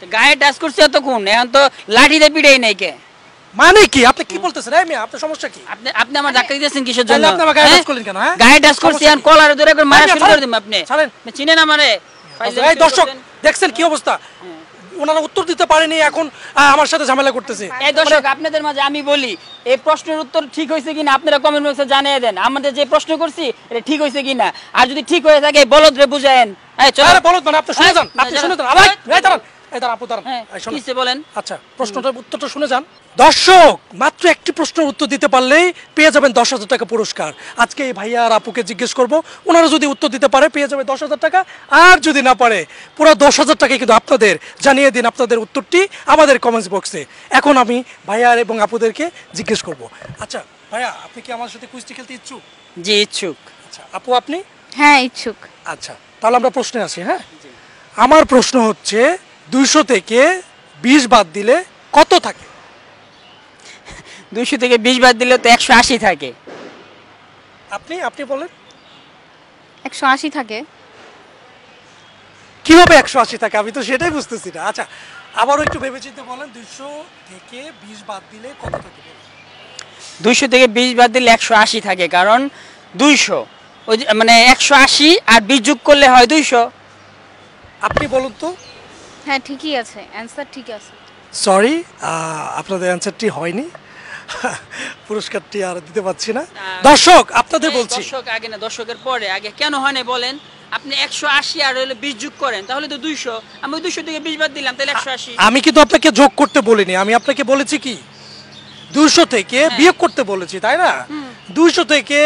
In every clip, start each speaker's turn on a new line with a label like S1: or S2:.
S1: গায়ে টাচ করছে এতক্ষণ, এখন তো লাঠিতে পিটাই নাই কে?
S2: মানে কি আপনি কি বলতেছেন? এই মেয়ে আপনার সমস্যা কি?
S1: আপনি আপনি আমার ধাক্কা দিতেছেন কিসের জন্য?
S2: আপনি আমার গায়ে টাচ করলেন কেন? হ্যাঁ
S1: গায়ে টাচ করছি, এখন কলারে ধরে করে মারা শুরু করে দিবেন আপনি।
S2: ছাড়েন।
S1: চিনেন আমারে?
S2: এই দর্শক দেখছেন কি অবস্থা, ওনারা উত্তর দিতে পারেনি, এখন আমার সাথে ঝামেলা করতেছে।
S1: এই দর্শক আপনাদের মাঝে আমি বলি, এই প্রশ্নের উত্তর ঠিক হয়েছে কিনা আপনারা কমেন্ট বক্সে জানিয়ে দেন। আমাদের যে প্রশ্ন করছি এটা ঠিক হয়েছে কিনা, আর যদি ঠিক হয়ে থাকে বলদরে বুঝায়েন। এই চলো।
S2: আরে বলদ মানে আপনি শুনে যান, আপনি শুনে যান। আরে এই দাঁড়ান, এই দাঁড়ান, আপু দাঁড়ান। এই শুনুন।
S1: কিসে বলেন?
S2: আচ্ছা প্রশ্নটার উত্তরটা শুনে যান। দর্শক মাত্র একটি প্রশ্নের উত্তর দিতে পারলেই পেয়ে যাবেন 10,000 টাকা পুরস্কার। আজকে এই ভাইয়া আর আপুকে জিজ্ঞেস করব, ওনারা যদি উত্তর দিতে পারে পেয়ে যাবে 10,000 টাকা, আর যদি না পারে পুরো 10,000 টাকা কিন্তু আপনাদের। জানিয়ে দিন আপনাদের উত্তরটি আমাদের কমেন্টস বক্সে। এখন আমি ভাইয়া এবং আপুদেরকে জিজ্ঞেস করব। আচ্ছা ভাইয়া, আপনি কি আমার সাথে কুইজটি খেলতে ইচ্ছুক?
S1: জি ইচ্ছুক।
S2: আচ্ছা আপু আপনি?
S3: হ্যাঁ ইচ্ছুক।
S2: আচ্ছা তাহলে আমরা প্রশ্নে আসি। হ্যাঁ আমার প্রশ্ন হচ্ছে 200 থেকে 20 বাদ দিলে কত থাকে?
S1: 200 থেকে 20 বাদ দিলে তো 180 থাকে।
S2: আপনি আপনি বলেন।
S3: 180 থাকে।
S2: কিভাবে 180 থাকে? আমি তো সেটাই বুঝতেছি না। আচ্ছা আবারও একটু ভেবেচিন্তে বলেন, 200 থেকে 20 বাদ দিলে কত থাকে?
S1: 200 থেকে 20 বাদ দিলে 180 থাকে, কারণ 200 ওই মানে 180 আর 20 যোগ করলে হয় 200।
S2: আপনি বলুন তো।
S3: হ্যাঁ ঠিকই আছে, অ্যানসার ঠিক আছে।
S2: সরি, আপনাদের অ্যান্সারটি হয়নি। পুরস্কারটি আর দিতে পারছি না। দর্শক আপনাদের বলছি,
S1: দর্শক আগে না, দর্শকের পরে। আগে কেন হয় না বলেন? আপনি 180 আর হলো 20 যোগ করেন তাহলে তো 200। আমি 200 থেকে 20 বাদ দিলাম তাহলে 180।
S2: আমি কিন্তু আপনাকে যোগ করতে বলিনি, আমি আপনাকে বলেছি কি 200 থেকে বিয়োগ করতে বলেছি, তাই না? 200 থেকে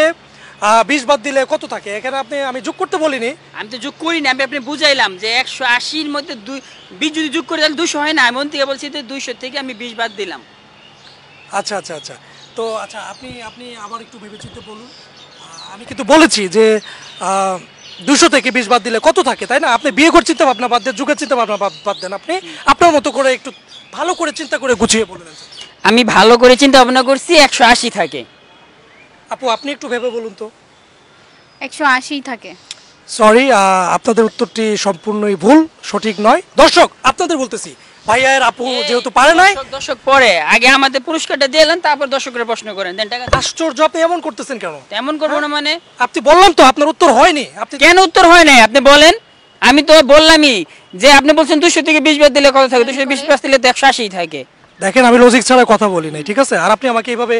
S2: 20 বাদ দিলে কত থাকে? এখানে আমি যোগ করতে বলিনি।
S1: আমি তো যোগ করিনি, আমি আপনি বুঝাইলাম যে 180-র মধ্যে 20 যদি যোগ করে তাহলে 200 হয় না। আমি মন থেকে বলছি যে 200 থেকে আমি 20 বাদ দিলাম।
S2: আচ্ছা আচ্ছা আচ্ছা, তো আচ্ছা আপনি আপনি আবার একটু ভেবেচিন্তে বলুন। আমি কিন্তু বলেছি যে 200 থেকে 20 বাদ দিলে কত থাকে, তাই না? আপনি বিয়ে করে চিন্তা ভাবনা বাদ দেন, যুগের চিন্তা ভাবনা বাদ দেন। আপনি আপনার মতো করে একটু ভালো করে চিন্তা করে গুছিয়ে বলুন।
S1: আমি ভালো করে চিন্তা ভাবনা করছি, 180 থাকে।
S2: আপু আপনি একটু ভেবে বলুন তো।
S3: 180 থাকে।
S2: সরি, আপনাদের উত্তরটি সম্পূর্ণই ভুল, সঠিক নয়। দর্শক আপনাদের বলতেছি, ভাইয়ার আপু যেহেতু পারে নাই।
S1: দর্শক পরে আগে আমাদের পুরস্কারটা দিলেন, তারপর দর্শকের প্রশ্ন করেন দেন টাকা।
S2: আশ্চর্য, আপনি এমন করতেছেন কেন?
S1: এমন করবো না মানে?
S2: আপনি বললাম তো আপনার উত্তর হয়নি। আপনি
S1: কেন উত্তর হয় নাই আপনি বলেন? আমি তো বললামই যে আপনি বলছেন 200 থেকে 20 বাদ দিলে কত থাকে? 220 বাদ দিলে তো 180 থাকে।
S2: দেখেন আমি লজিক ছাড়া কথা বলি নাই, ঠিক আছে? আর আপনি আমাকে এইভাবে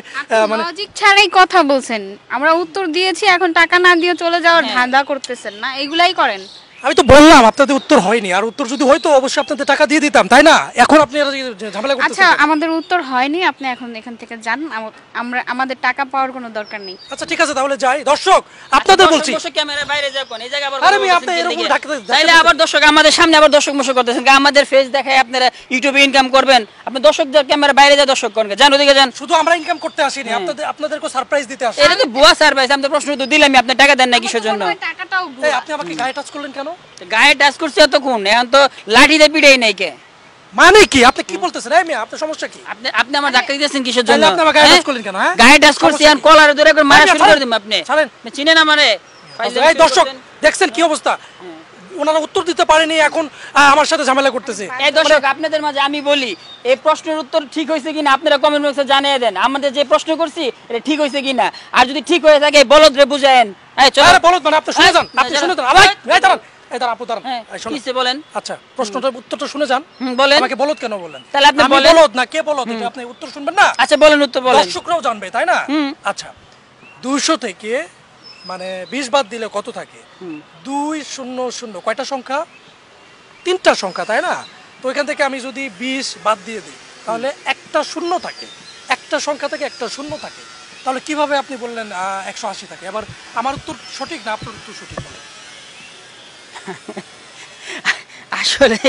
S2: মানে
S3: লজিক ছাড়াই কথা বলছেন। আমরা উত্তর দিয়েছি, এখন টাকা না দিয়ে চলে যাওয়ার ধাঁধা করতেছেন না, এগুলাই করেন।
S2: আমি তো বললাম আপনাদের উত্তর হয়নি, আর উত্তর যদি হয়তো অবশ্যই আপনাদের টাকা দিয়ে দিতাম, তাই না? এখন আপনি ঝামেলা করতেছেন।
S3: আচ্ছা আমাদের উত্তর হয়নি, আপনি এখন এখান থেকে যান। আমরা আমাদের টাকা পাওয়ার কোনো দরকার নেই।
S2: আচ্ছা ঠিক আছে তাহলে যাই। দর্শক আপনাদের বলছি,
S1: দর্শক ক্যামেরা বাইরে যাও কোন? এই জায়গা আবার
S2: আরে আমি আপনি এরকম
S1: তাইলে আবার দর্শক আমাদের সামনে আবার দর্শক মশক করতেছেন। আমাদের ফেস দেখায় আপনারা ইউটিউবে ইনকাম করবেন। আপনি দর্শকদের ক্যামেরা বাইরে যা দর্শক কোন জান, ওদিকে যান।
S2: শুধু আমরা ইনকাম করতে আসিনি, আপনাদেরকে সারপ্রাইজ দিতে আসি।
S1: এটা তো বুয়া সারপ্রাইজ। আমি তো প্রশ্ন তো দিলামই, আপনি টাকা দেন না কিসের জন্য?
S3: টাকাটাও
S2: এই আপনি আমাকে গায়ে টাচ করলেন কেন?
S1: গায়ে টাচ করছে এতক্ষণ, এখন তো লাঠিতে পিটাই নাই কে?
S2: মানে কি আপনি কি বলতেছেন? এই মেয়ে আপনার সমস্যা কি?
S1: আপনি আপনি আমার ধাক্কা দিতেছেন কিসের জন্য?
S2: আপনি আমাকে গায়ে টাচ করলেন কেন? হ্যাঁ
S1: গায়ে টাচ করছি, এখন কলারে ধরে করে মারা শুরু করে দিবেন আপনি।
S2: ছাড়েন।
S1: চিনেন আমারে?
S2: এই দর্শক দেখছেন কি অবস্থা, ওনারা উত্তর দিতে পারেনি, এখন আমার সাথে ঝামেলা করতেছে।
S1: এই দর্শক আপনাদের মাঝে আমি বলি, এই প্রশ্নের উত্তর ঠিক হয়েছে কিনা আপনারা কমেন্ট বক্সে জানিয়ে দেন। আমাদের যে প্রশ্ন করছি এটা ঠিক হয়েছে কিনা, আর যদি ঠিক হয়ে থাকে বলদরে বুঝায়েন। এই চলো।
S2: আরে বলদ মানে আপনি শুনে যান, আপনি শুনে যান। আরে এই দাঁড়ান, এই দাঁড়ান আপু দাঁড়ান। এই শুনুন।
S1: কিসে বলেন?
S2: আচ্ছা প্রশ্নটার উত্তরটা শুনে যান।
S1: বলেন।
S2: আমাকে বলদ কেন বললেন?
S1: তাহলে আপনি
S2: আমি
S1: বলেন।
S2: বলদ না, কে বলদ এটা আপনি উত্তর শুনবেন না?
S1: আচ্ছা বলেন, উত্তর বলেন।
S2: দর্শকরাও জানবে, তাই না? আচ্ছা 200 থেকে মানে 20 বাদ দিলে কত থাকে? 200 কয়টা সংখ্যা? 3টা সংখ্যা, তাই না? তো এখান থেকে আমি যদি 20 বাদ দিয়ে দিই তাহলে একটা শূন্য থাকে, একটা সংখ্যা থেকে একটা শূন্য থাকে। তাহলে কিভাবে আপনি বললেন 180 থাকে? আবার আমার উত্তর সঠিক না আপনার উত্তর সঠিক? বলেন।
S1: আসলে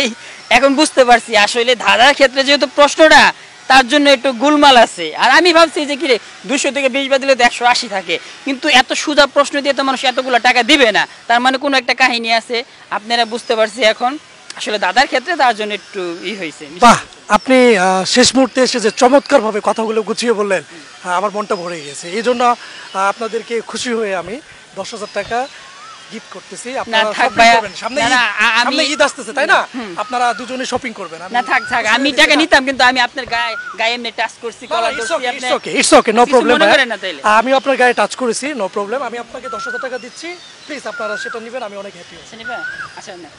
S1: এখন বুঝতে পারছি, আসলে ধাঁধার ক্ষেত্রে যেহেতু প্রশ্নটা, তার জন্য একটু গোলমাল আছে। আর আমি ভাবছি যে কিরে 200 থেকে 20 বাদ দিলে তো 180 থাকে, কিন্তু এত সোজা প্রশ্ন দিয়ে তো মানুষ এতগুলো টাকা দিবে না, তার মানে কোনো একটা কাহিনী আছে। আপনারা বুঝতে পারছি এখন আসলে দাদার ক্ষেত্রে, তার জন্য একটু হয়েছে।
S2: বাহ, আপনি শেষ মুহূর্তে এসে যে চমৎকারভাবে কথাগুলো গুছিয়ে বললেন, আমার মনটা ভরে গেছে। এই জন্য আপনাদেরকে খুশি হয়ে আমি 10,000 টাকা গিফট করতেছি
S1: না,
S2: আপনারা
S1: থাক
S2: শপিং
S1: ভাইয়া।
S2: করবেন সামনে
S1: না,
S2: ঈদ,
S1: না, আমি-
S2: সামনে ঈদ আসতেছে তাই না আপনারা দুজনে শপিং করবেন
S1: না থাক থাক, আমি টাকা নিতাম কিন্তু আমি আপনার গায়ে গায়ে এমনি টাচ করছি, কলা ধরছি, আপনি
S2: ইটস ওকে নো
S1: কিছু
S2: প্রবলেম
S1: মনে করেন না তাইলে।
S2: আমি আপনার গায়ে টাচ করেছি নো প্রবলেম আমি আপনাকে 10,000 টাকা দিচ্ছি প্লিজ আপনারা সেটা নেবেন আমি অনেক হ্যাপি আছি
S1: আচ্ছা নিবা, আচ্ছা না